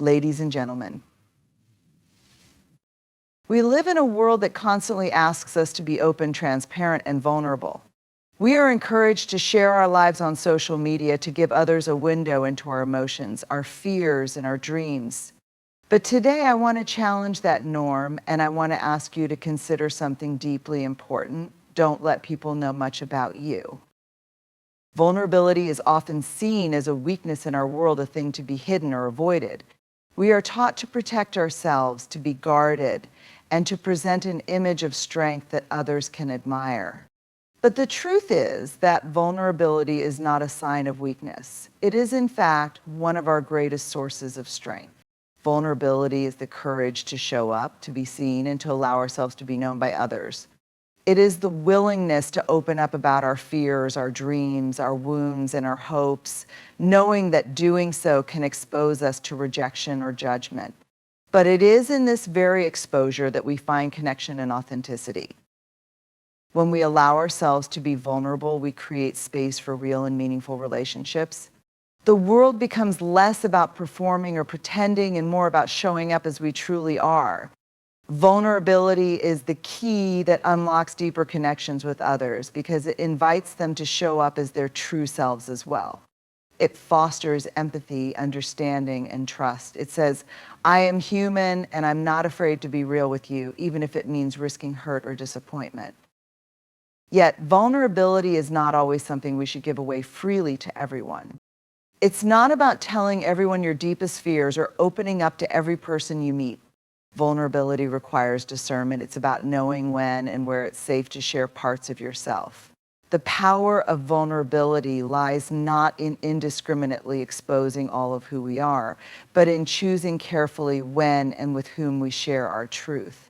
Ladies and gentlemen, we live in a world that constantly asks us to be open, transparent, and vulnerable. We are encouraged to share our lives on social media to give others a window into our emotions, our fears, and our dreams. But today I want to challenge that norm, and I want to ask you to consider something deeply important. Don't let people know much about you. Vulnerability is often seen as a weakness in our world, a thing to be hidden or avoided. We are taught to protect ourselves, to be guarded, and to present an image of strength that others can admire. But the truth is that vulnerability is not a sign of weakness. It is, in fact, one of our greatest sources of strength. Vulnerability is the courage to show up, to be seen, and to allow ourselves to be known by others. It is the willingness to open up about our fears, our dreams, our wounds, and our hopes, knowing that doing so can expose us to rejection or judgment. But it is in this very exposure that we find connection and authenticity. When we allow ourselves to be vulnerable, we create space for real and meaningful relationships. The world becomes less about performing or pretending and more about showing up as we truly are. Vulnerability is the key that unlocks deeper connections with others because it invites them to show up as their true selves as well. It fosters empathy, understanding, and trust. It says, I am human and I'm not afraid to be real with you, even if it means risking hurt or disappointment. Yet, vulnerability is not always something we should give away freely to everyone. It's not about telling everyone your deepest fears or opening up to every person you meet. Vulnerability requires discernment. It's about knowing when and where it's safe to share parts of yourself. The power of vulnerability lies not in indiscriminately exposing all of who we are, but in choosing carefully when and with whom we share our truth.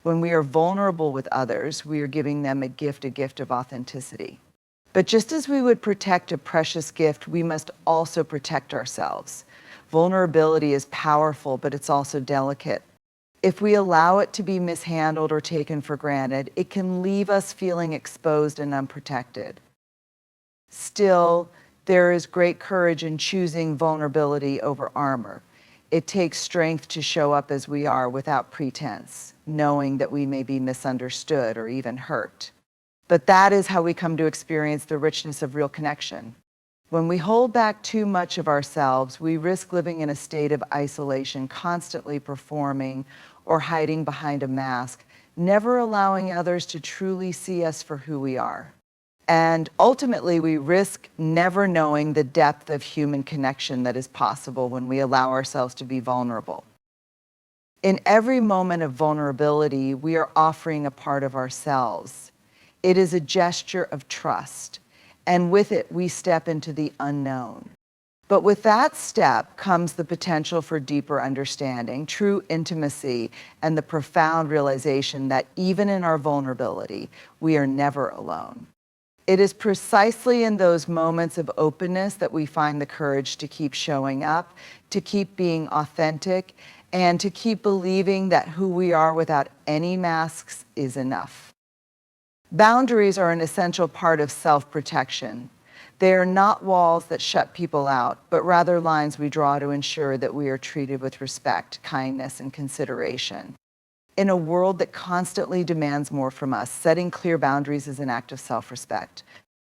When we are vulnerable with others, we are giving them a gift of authenticity. But just as we would protect a precious gift, we must also protect ourselves. Vulnerability is powerful, but it's also delicate. If we allow it to be mishandled or taken for granted, it can leave us feeling exposed and unprotected. Still, there is great courage in choosing vulnerability over armor. It takes strength to show up as we are without pretense, knowing that we may be misunderstood or even hurt. But that is how we come to experience the richness of real connection. When we hold back too much of ourselves, we risk living in a state of isolation, constantly performing or hiding behind a mask, never allowing others to truly see us for who we are. And ultimately, we risk never knowing the depth of human connection that is possible when we allow ourselves to be vulnerable. In every moment of vulnerability, we are offering a part of ourselves. It is a gesture of trust, and with it, we step into the unknown. But with that step comes the potential for deeper understanding, true intimacy, and the profound realization that even in our vulnerability, we are never alone. It is precisely in those moments of openness that we find the courage to keep showing up, to keep being authentic, and to keep believing that who we are without any masks is enough. Boundaries are an essential part of self-protection. They are not walls that shut people out, but rather lines we draw to ensure that we are treated with respect, kindness, and consideration. In a world that constantly demands more from us, setting clear boundaries is an act of self-respect.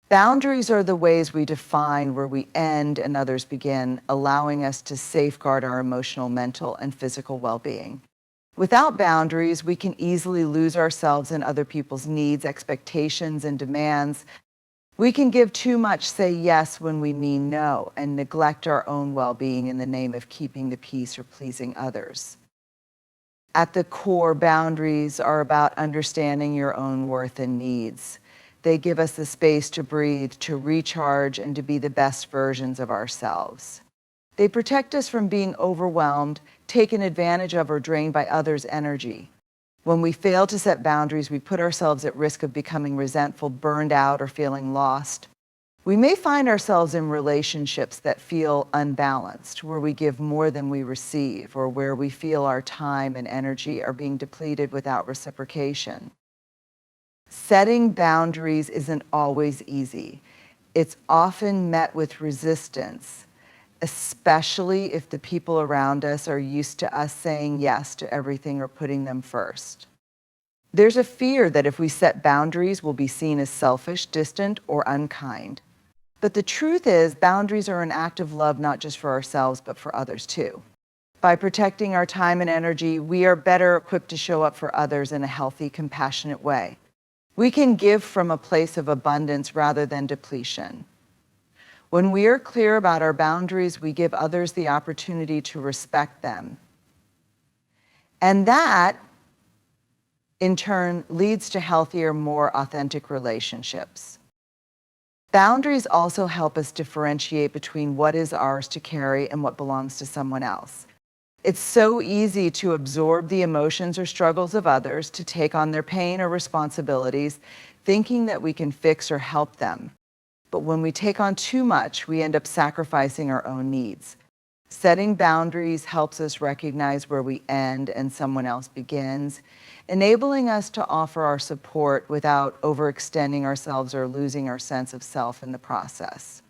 Boundaries are the ways we define where we end and others begin, allowing us to safeguard our emotional, mental, and physical well-being. Without boundaries, we can easily lose ourselves in other people's needs, expectations, and demands. We can give too much, say yes when we mean no, and neglect our own well-being in the name of keeping the peace or pleasing others. At the core, boundaries are about understanding your own worth and needs. They give us the space to breathe, to recharge, and to be the best versions of ourselves. They protect us from being overwhelmed, taken advantage of, or drained by others' energy. When we fail to set boundaries, we put ourselves at risk of becoming resentful, burned out, or feeling lost. We may find ourselves in relationships that feel unbalanced, where we give more than we receive, or where we feel our time and energy are being depleted without reciprocation. Setting boundaries isn't always easy. It's often met with resistance. especially if the people around us are used to us saying yes to everything or putting them first. There's a fear that if we set boundaries, we'll be seen as selfish, distant, or unkind. But the truth is, boundaries are an act of love not just for ourselves, but for others too. By protecting our time and energy, we are better equipped to show up for others in a healthy, compassionate way. We can give from a place of abundance rather than depletion. When we are clear about our boundaries, we give others the opportunity to respect them. And that, in turn, leads to healthier, more authentic relationships. Boundaries also help us differentiate between what is ours to carry and what belongs to someone else. It's so easy to absorb the emotions or struggles of others, to take on their pain or responsibilities, thinking that we can fix or help them. But when we take on too much, we end up sacrificing our own needs. Setting boundaries helps us recognize where we end and someone else begins, enabling us to offer our support without overextending ourselves or losing our sense of self in the process.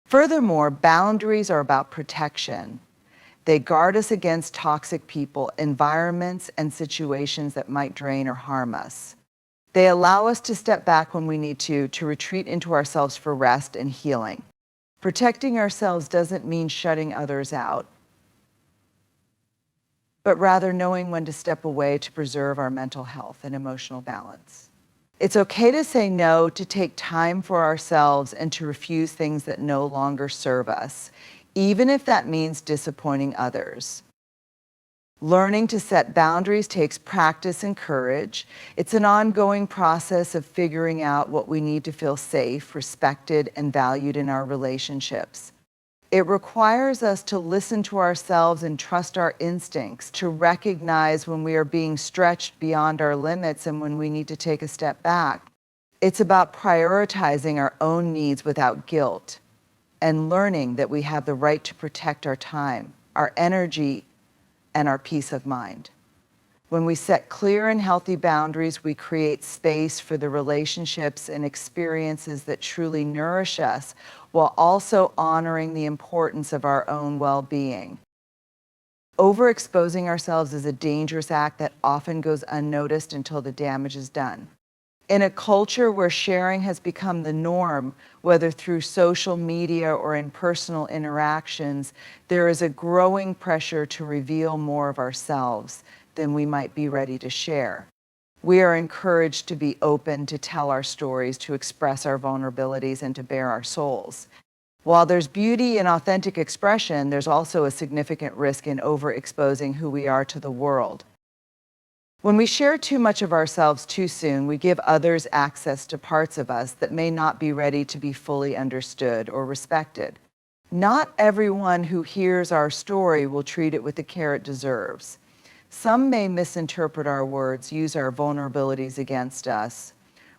Furthermore, boundaries are about protection. They guard us against toxic people, environments, and situations that might drain or harm us. They allow us to step back when we need to retreat into ourselves for rest and healing. Protecting ourselves doesn't mean shutting others out, but rather knowing when to step away to preserve our mental health and emotional balance. It's okay to say no, to take time for ourselves, and to refuse things that no longer serve us, even if that means disappointing others. Learning to set boundaries takes practice and courage. It's an ongoing process of figuring out what we need to feel safe, respected, and valued in our relationships. It requires us to listen to ourselves and trust our instincts, to recognize when we are being stretched beyond our limits and when we need to take a step back. It's about prioritizing our own needs without guilt and learning that we have the right to protect our time, our energy, and our peace of mind. When we set clear and healthy boundaries, we create space for the relationships and experiences that truly nourish us, while also honoring the importance of our own well-being. Overexposing ourselves is a dangerous act that often goes unnoticed until the damage is done. In a culture where sharing has become the norm, whether through social media or in personal interactions, there is a growing pressure to reveal more of ourselves than we might be ready to share. We are encouraged to be open, to tell our stories, to express our vulnerabilities, and to bare our souls. While there's beauty in authentic expression, there's also a significant risk in overexposing who we are to the world. When we share too much of ourselves too soon, we give others access to parts of us that may not be ready to be fully understood or respected. Not everyone who hears our story will treat it with the care it deserves. Some may misinterpret our words, use our vulnerabilities against us,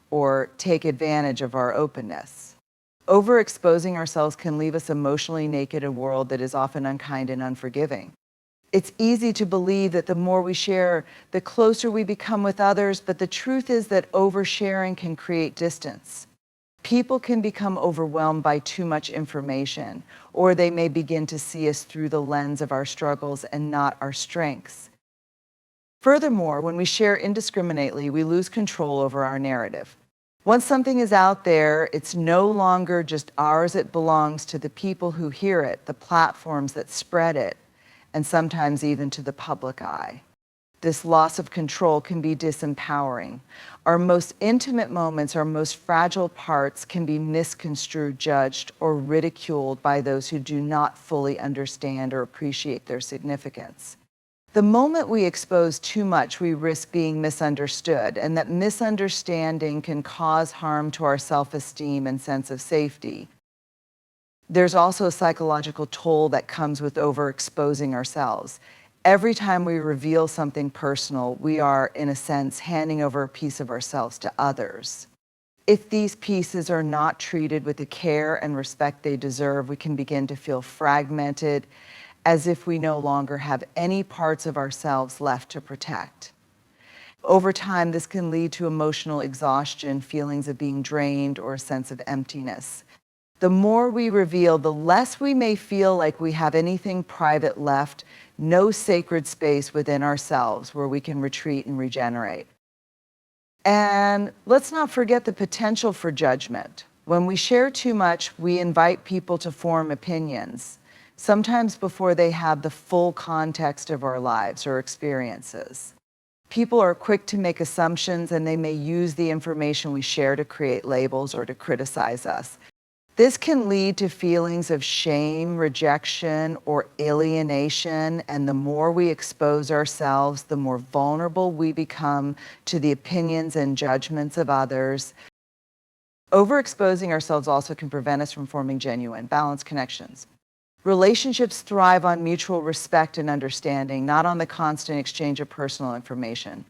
or take advantage of our openness. Overexposing ourselves can leave us emotionally naked in a world that is often unkind and unforgiving. It's easy to believe that the more we share, the closer we become with others, but the truth is that oversharing can create distance. People can become overwhelmed by too much information, or they may begin to see us through the lens of our struggles and not our strengths. Furthermore, when we share indiscriminately, we lose control over our narrative. Once something is out there, it's no longer just ours, it belongs to the people who hear it, the platforms that spread it, and sometimes even to the public eye. This loss of control can be disempowering. Our most intimate moments, our most fragile parts can be misconstrued, judged, or ridiculed by those who do not fully understand or appreciate their significance. The moment we expose too much, we risk being misunderstood, and that misunderstanding can cause harm to our self-esteem and sense of safety. There's also a psychological toll that comes with overexposing ourselves. Every time we reveal something personal, we are, in a sense, handing over a piece of ourselves to others. If these pieces are not treated with the care and respect they deserve, we can begin to feel fragmented, as if we no longer have any parts of ourselves left to protect. Over time, this can lead to emotional exhaustion, feelings of being drained, or a sense of emptiness. The more we reveal, the less we may feel like we have anything private left, no sacred space within ourselves where we can retreat and regenerate. And let's not forget the potential for judgment. When we share too much, we invite people to form opinions, sometimes before they have the full context of our lives or experiences. People are quick to make assumptions, and they may use the information we share to create labels or to criticize us. This can lead to feelings of shame, rejection, or alienation, and the more we expose ourselves, the more vulnerable we become to the opinions and judgments of others. Overexposing ourselves also can prevent us from forming genuine, balanced connections. Relationships thrive on mutual respect and understanding, not on the constant exchange of personal information.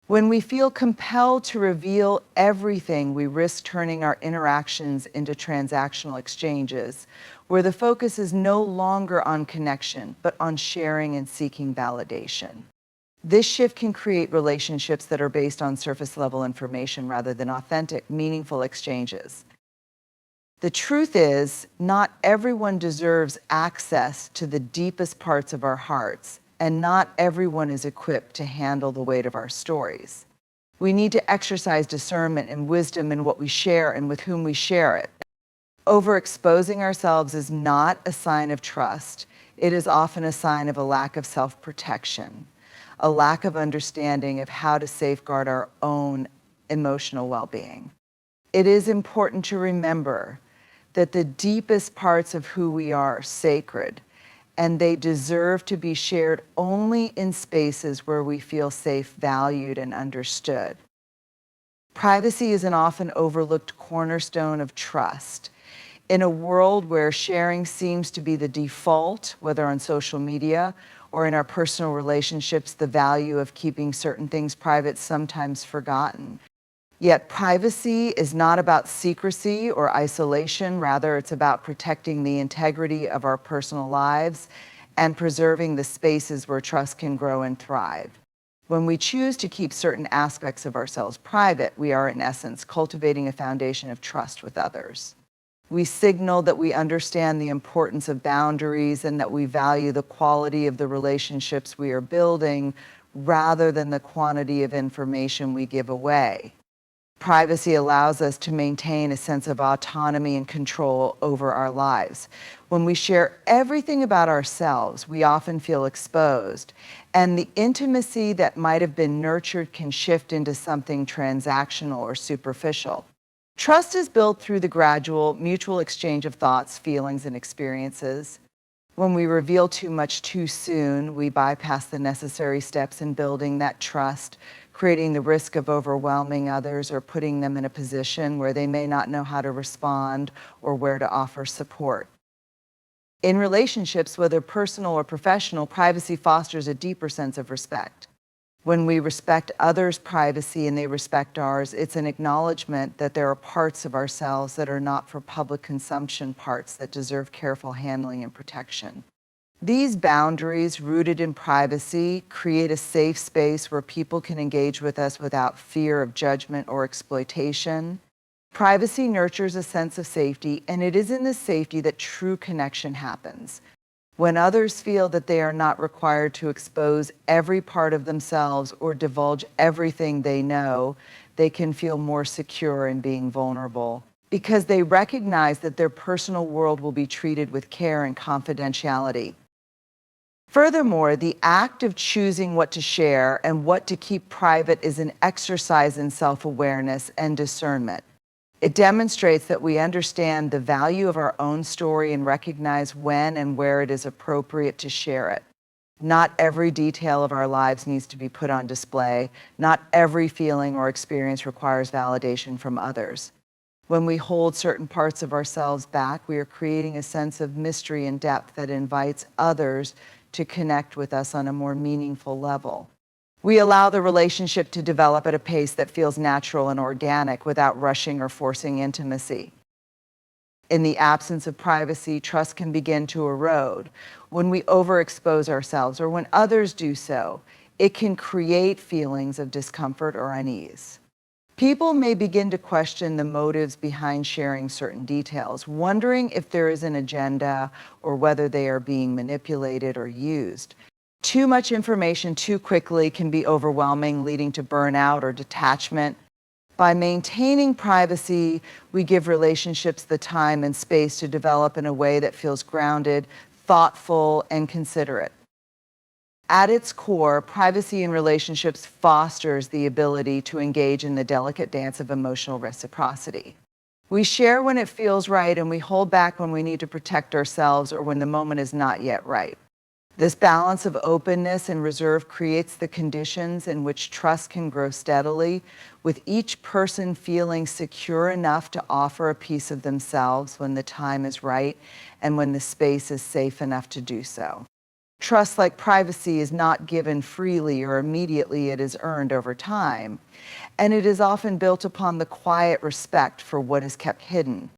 When we feel compelled to reveal everything, we risk turning our interactions into transactional exchanges, where the focus is no longer on connection, but on sharing and seeking validation. This shift can create relationships that are based on surface-level information rather than authentic, meaningful exchanges. The truth is, not everyone deserves access to the deepest parts of our hearts, and not everyone is equipped to handle the weight of our stories. We need to exercise discernment and wisdom in what we share and with whom we share it. Overexposing ourselves is not a sign of trust. It is often a sign of a lack of self-protection, a lack of understanding of how to safeguard our own emotional well-being. It is important to remember that the deepest parts of who we are sacred, and they deserve to be shared only in spaces where we feel safe, valued, and understood. Privacy is an often overlooked cornerstone of trust. In a world where sharing seems to be the default, whether on social media or in our personal relationships, the value of keeping certain things private is sometimes forgotten. Yet privacy is not about secrecy or isolation. Rather, it's about protecting the integrity of our personal lives and preserving the spaces where trust can grow and thrive. When we choose to keep certain aspects of ourselves private, we are, in essence, cultivating a foundation of trust with others. We signal that we understand the importance of boundaries and that we value the quality of the relationships we are building rather than the quantity of information we give away. Privacy allows us to maintain a sense of autonomy and control over our lives. When we share everything about ourselves, we often feel exposed, and the intimacy that might have been nurtured can shift into something transactional or superficial. Trust is built through the gradual, mutual exchange of thoughts, feelings, and experiences. When we reveal too much too soon, we bypass the necessary steps in building that trust, creating the risk of overwhelming others or putting them in a position where they may not know how to respond or where to offer support. In relationships, whether personal or professional, privacy fosters a deeper sense of respect. When we respect others' privacy and they respect ours, it's an acknowledgement that there are parts of ourselves that are not for public consumption, parts that deserve careful handling and protection. These boundaries, rooted in privacy, create a safe space where people can engage with us without fear of judgment or exploitation. Privacy nurtures a sense of safety, and it is in this safety that true connection happens. When others feel that they are not required to expose every part of themselves or divulge everything they know, they can feel more secure in being vulnerable, because they recognize that their personal world will be treated with care and confidentiality. Furthermore, the act of choosing what to share and what to keep private is an exercise in self-awareness and discernment. It demonstrates that we understand the value of our own story and recognize when and where it is appropriate to share it. Not every detail of our lives needs to be put on display. Not every feeling or experience requires validation from others. When we hold certain parts of ourselves back, we are creating a sense of mystery and depth that invites others to connect with us on a more meaningful level. We allow the relationship to develop at a pace that feels natural and organic without rushing or forcing intimacy. In the absence of privacy, trust can begin to erode. When we overexpose ourselves or when others do so, it can create feelings of discomfort or unease. People may begin to question the motives behind sharing certain details, wondering if there is an agenda or whether they are being manipulated or used. Too much information too quickly can be overwhelming, leading to burnout or detachment. By maintaining privacy, we give relationships the time and space to develop in a way that feels grounded, thoughtful, and considerate. At its core, privacy in relationships fosters the ability to engage in the delicate dance of emotional reciprocity. We share when it feels right, and we hold back when we need to protect ourselves or when the moment is not yet right. This balance of openness and reserve creates the conditions in which trust can grow steadily, with each person feeling secure enough to offer a piece of themselves when the time is right and when the space is safe enough to do so. Trust, like privacy, is not given freely or immediately. It is earned over time, and it is often built upon the quiet respect for what is kept hidden.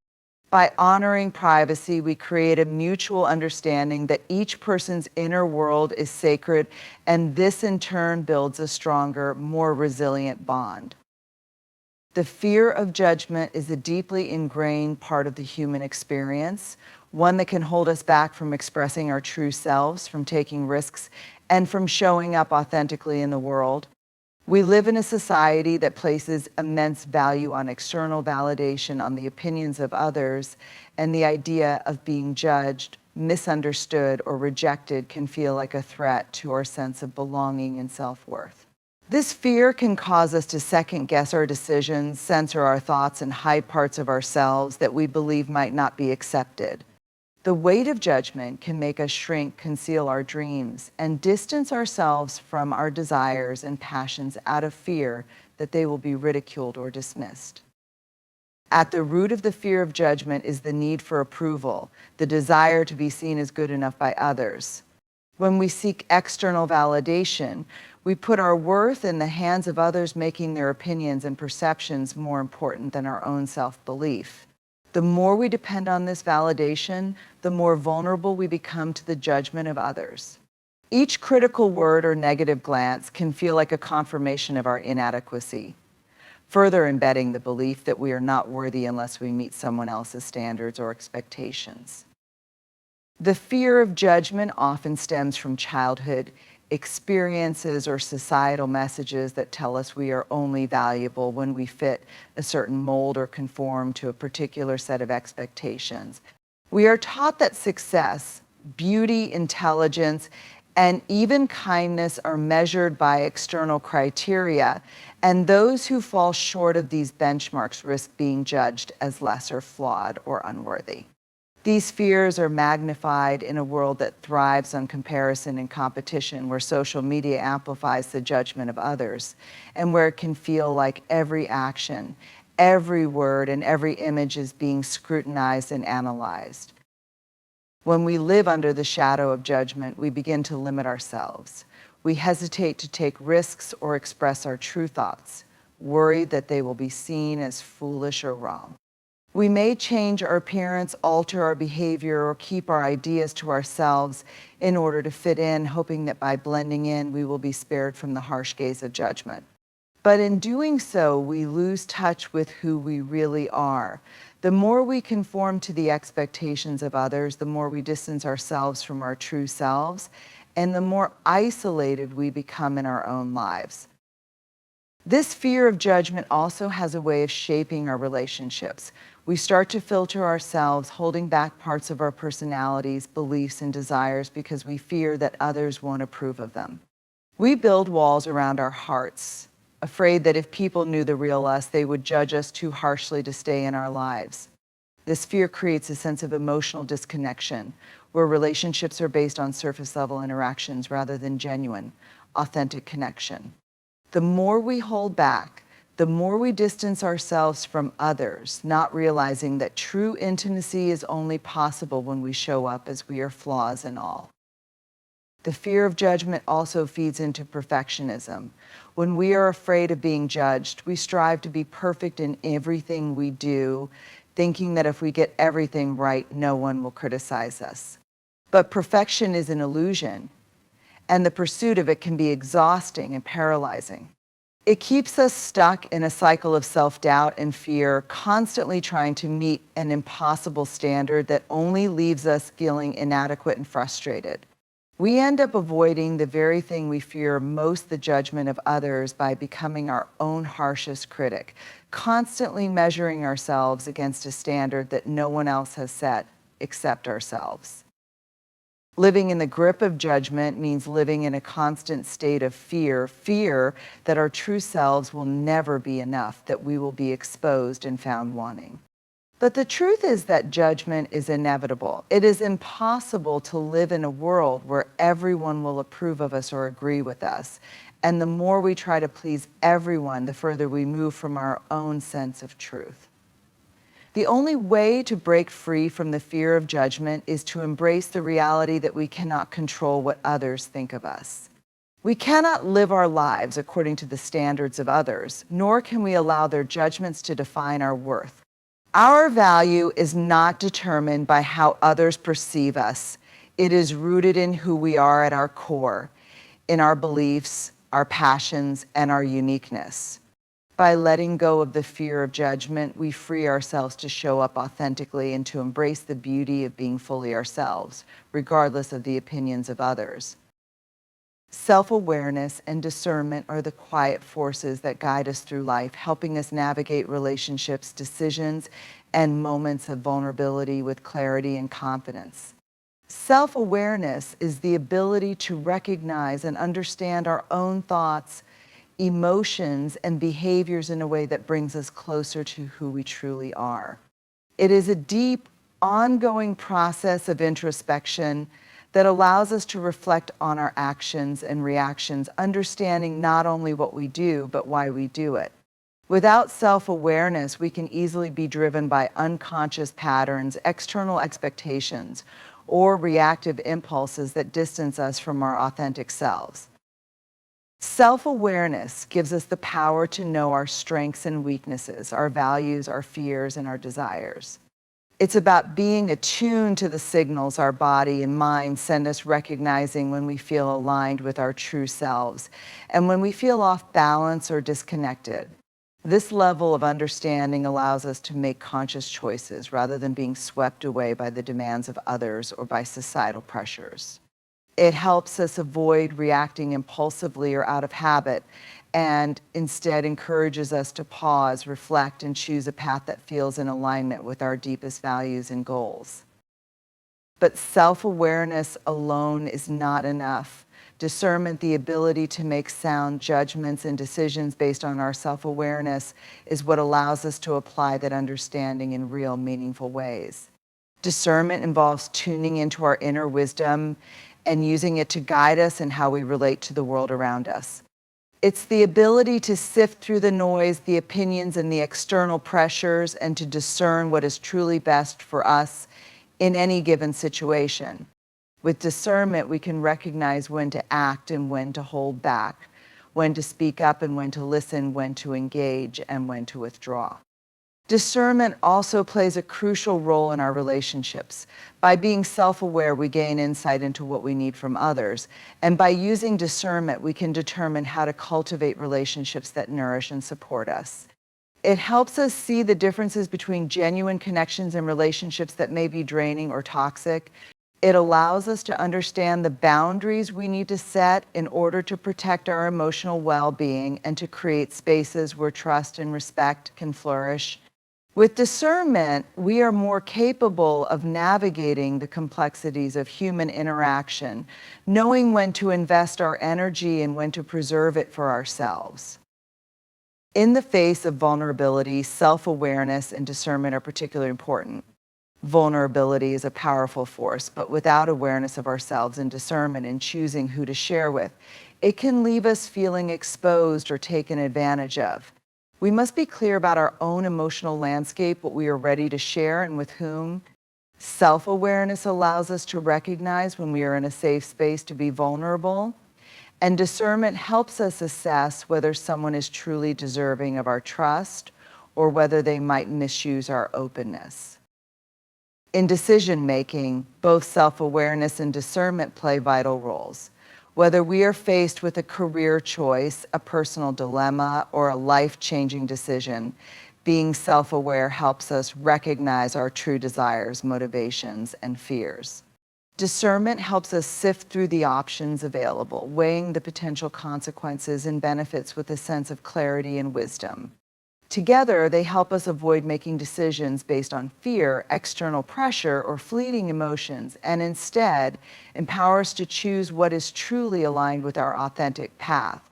By honoring privacy, we create a mutual understanding that each person's inner world is sacred, and this in turn builds a stronger, more resilient bond. The fear of judgment is a deeply ingrained part of the human experience, one that can hold us back from expressing our true selves, from taking risks, and from showing up authentically in the world. We live in a society that places immense value on external validation, on the opinions of others, and the idea of being judged, misunderstood, or rejected can feel like a threat to our sense of belonging and self-worth. This fear can cause us to second-guess our decisions, censor our thoughts, and hide parts of ourselves that we believe might not be accepted. The weight of judgment can make us shrink, conceal our dreams, and distance ourselves from our desires and passions out of fear that they will be ridiculed or dismissed. At the root of the fear of judgment is the need for approval, the desire to be seen as good enough by others. When we seek external validation, we put our worth in the hands of others, making their opinions and perceptions more important than our own self-belief. The more we depend on this validation, the more vulnerable we become to the judgment of others. Each critical word or negative glance can feel like a confirmation of our inadequacy, further embedding the belief that we are not worthy unless we meet someone else's standards or expectations. The fear of judgment often stems from childhood experiences or societal messages that tell us we are only valuable when we fit a certain mold or conform to a particular set of expectations. We are taught that success, beauty, intelligence, and even kindness are measured by external criteria, and those who fall short of these benchmarks risk being judged as lesser, flawed, or unworthy. These fears are magnified in a world that thrives on comparison and competition, where social media amplifies the judgment of others, and where it can feel like every action, every word, and every image is being scrutinized and analyzed. When we live under the shadow of judgment, we begin to limit ourselves. We hesitate to take risks or express our true thoughts, worried that they will be seen as foolish or wrong. We may change our appearance, alter our behavior, or keep our ideas to ourselves in order to fit in, hoping that by blending in, we will be spared from the harsh gaze of judgment. But in doing so, we lose touch with who we really are. The more we conform to the expectations of others, the more we distance ourselves from our true selves, and the more isolated we become in our own lives. This fear of judgment also has a way of shaping our relationships. We start to filter ourselves, holding back parts of our personalities, beliefs, and desires because we fear that others won't approve of them. We build walls around our hearts, afraid that if people knew the real us, they would judge us too harshly to stay in our lives. This fear creates a sense of emotional disconnection, where relationships are based on surface-level interactions rather than genuine, authentic connection. The more we hold back, the more we distance ourselves from others, not realizing that true intimacy is only possible when we show up as we are, flaws and all. The fear of judgment also feeds into perfectionism. When we are afraid of being judged, we strive to be perfect in everything we do, thinking that if we get everything right, no one will criticize us. But perfection is an illusion, and the pursuit of it can be exhausting and paralyzing. It keeps us stuck in a cycle of self-doubt and fear, constantly trying to meet an impossible standard that only leaves us feeling inadequate and frustrated. We end up avoiding the very thing we fear most, the judgment of others, by becoming our own harshest critic, constantly measuring ourselves against a standard that no one else has set except ourselves. Living in the grip of judgment means living in a constant state of fear that our true selves will never be enough, that we will be exposed and found wanting. But the truth is that judgment is inevitable. It is impossible to live in a world where everyone will approve of us or agree with us. And the more we try to please everyone, the further we move from our own sense of truth. The only way to break free from the fear of judgment is to embrace the reality that we cannot control what others think of us. We cannot live our lives according to the standards of others, nor can we allow their judgments to define our worth. Our value is not determined by how others perceive us. It is rooted in who we are at our core, in our beliefs, our passions, and our uniqueness. By letting go of the fear of judgment, we free ourselves to show up authentically and to embrace the beauty of being fully ourselves, regardless of the opinions of others. Self-awareness and discernment are the quiet forces that guide us through life, helping us navigate relationships, decisions, and moments of vulnerability with clarity and confidence. Self-awareness is the ability to recognize and understand our own thoughts, emotions, and behaviors in a way that brings us closer to who we truly are. It is a deep, ongoing process of introspection that allows us to reflect on our actions and reactions, understanding not only what we do, but why we do it. Without self-awareness, we can easily be driven by unconscious patterns, external expectations, or reactive impulses that distance us from our authentic selves. Self-awareness gives us the power to know our strengths and weaknesses, our values, our fears, and our desires. It's about being attuned to the signals our body and mind send us, recognizing when we feel aligned with our true selves and when we feel off balance or disconnected. This level of understanding allows us to make conscious choices rather than being swept away by the demands of others or by societal pressures. It helps us avoid reacting impulsively or out of habit, and instead encourages us to pause, reflect, and choose a path that feels in alignment with our deepest values and goals. But self-awareness alone is not enough. Discernment, the ability to make sound judgments and decisions based on our self-awareness, is what allows us to apply that understanding in real, meaningful ways. Discernment involves tuning into our inner wisdom and using it to guide us in how we relate to the world around us. It's the ability to sift through the noise, the opinions, and the external pressures, and to discern what is truly best for us in any given situation. With discernment, we can recognize when to act and when to hold back, when to speak up and when to listen, when to engage and when to withdraw. Discernment also plays a crucial role in our relationships. By being self-aware, we gain insight into what we need from others. And by using discernment, we can determine how to cultivate relationships that nourish and support us. It helps us see the differences between genuine connections and relationships that may be draining or toxic. It allows us to understand the boundaries we need to set in order to protect our emotional well-being and to create spaces where trust and respect can flourish. With discernment, we are more capable of navigating the complexities of human interaction, knowing when to invest our energy and when to preserve it for ourselves. In the face of vulnerability, self-awareness and discernment are particularly important. Vulnerability is a powerful force, but without awareness of ourselves and discernment in choosing who to share with, it can leave us feeling exposed or taken advantage of. We must be clear about our own emotional landscape, what we are ready to share and with whom. Self-awareness allows us to recognize when we are in a safe space to be vulnerable, and discernment helps us assess whether someone is truly deserving of our trust or whether they might misuse our openness. In decision-making, both self-awareness and discernment play vital roles. Whether we are faced with a career choice, a personal dilemma, or a life-changing decision, being self-aware helps us recognize our true desires, motivations, and fears. Discernment helps us sift through the options available, weighing the potential consequences and benefits with a sense of clarity and wisdom. Together, they help us avoid making decisions based on fear, external pressure, or fleeting emotions, and instead empower us to choose what is truly aligned with our authentic path.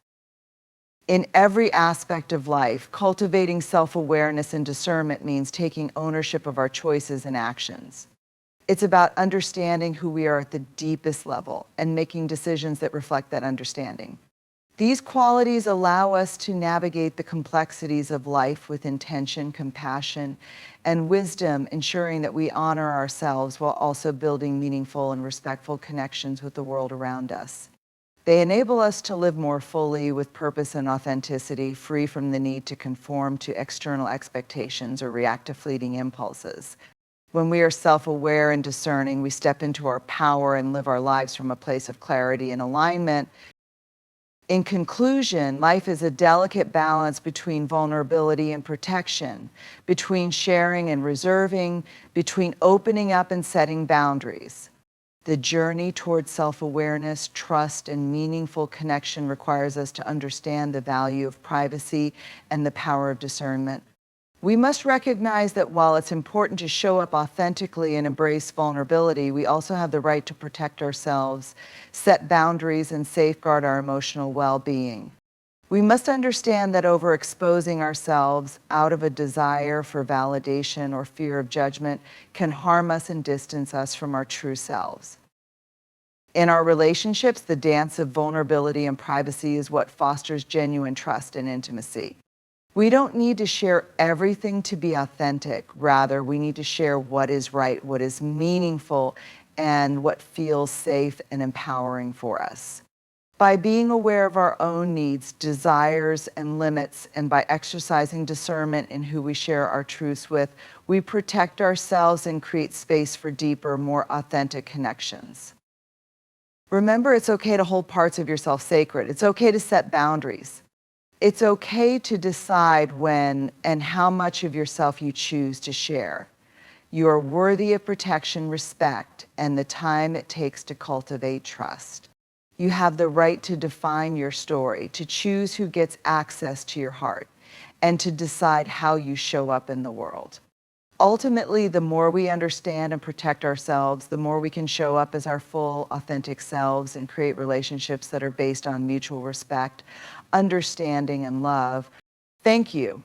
In every aspect of life, cultivating self-awareness and discernment means taking ownership of our choices and actions. It's about understanding who we are at the deepest level and making decisions that reflect that understanding. These qualities allow us to navigate the complexities of life with intention, compassion, and wisdom, ensuring that we honor ourselves while also building meaningful and respectful connections with the world around us. They enable us to live more fully with purpose and authenticity, free from the need to conform to external expectations or react to fleeting impulses. When we are self-aware and discerning, we step into our power and live our lives from a place of clarity and alignment. In conclusion, life is a delicate balance between vulnerability and protection, between sharing and reserving, between opening up and setting boundaries. The journey towards self-awareness, trust, and meaningful connection requires us to understand the value of privacy and the power of discernment. We must recognize that while it's important to show up authentically and embrace vulnerability, we also have the right to protect ourselves, set boundaries, and safeguard our emotional well-being. We must understand that overexposing ourselves out of a desire for validation or fear of judgment can harm us and distance us from our true selves. In our relationships, the dance of vulnerability and privacy is what fosters genuine trust and intimacy. We don't need to share everything to be authentic. Rather, we need to share what is right, what is meaningful, and what feels safe and empowering for us. By being aware of our own needs, desires, and limits, and by exercising discernment in who we share our truths with, we protect ourselves and create space for deeper, more authentic connections. Remember, it's okay to hold parts of yourself sacred. It's okay to set boundaries. It's okay to decide when and how much of yourself you choose to share. You are worthy of protection, respect, and the time it takes to cultivate trust. You have the right to define your story, to choose who gets access to your heart, and to decide how you show up in the world. Ultimately, the more we understand and protect ourselves, the more we can show up as our full, authentic selves and create relationships that are based on mutual respect, understanding, and love. Thank you